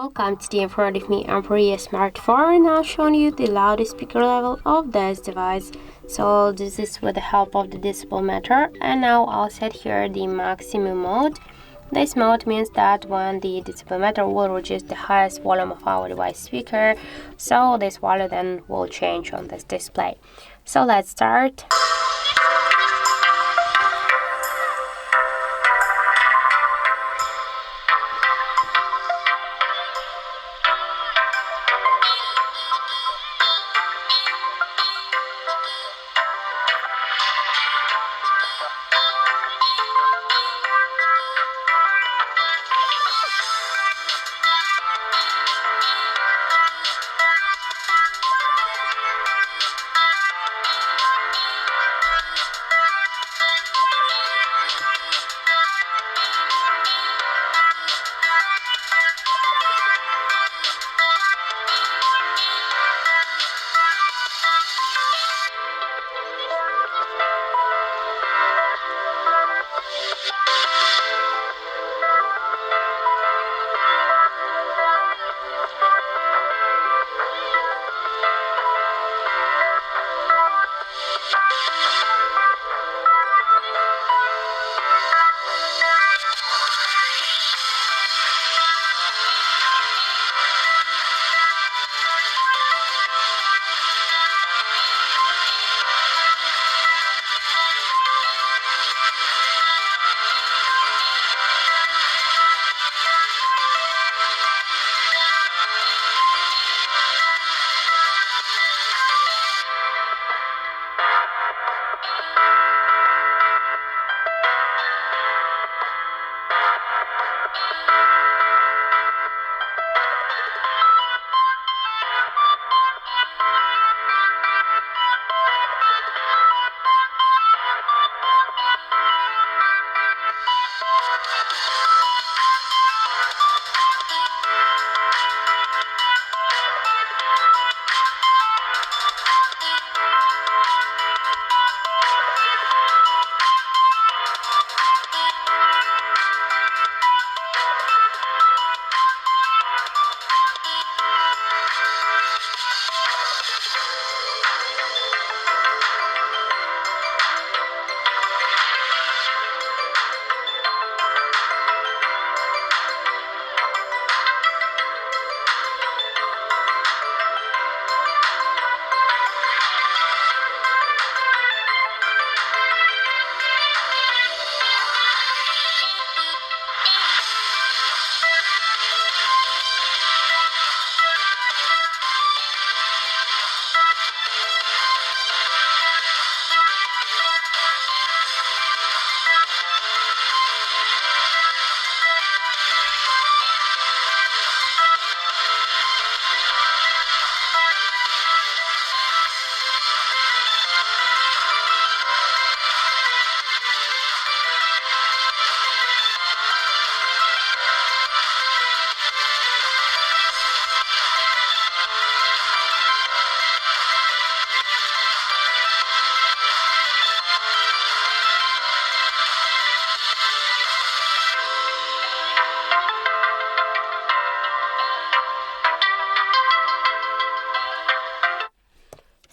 welcome. Today in front of me EMPORIA Smart 4 and I'll show you the loudest speaker level of this device. So this is with the help of the decibel meter, and now I'll set here the maximum mode. This mode means that when the decibel meter will reach the highest volume of our device speaker, so this value then will change on this display. So let's start.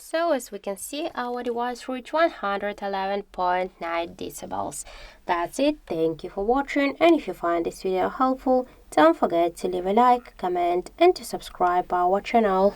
So as we can see, our device reached 111.9 decibels. That's it. Thank you for watching, and if you find this video helpful, don't forget to leave a like, comment and to subscribe our channel.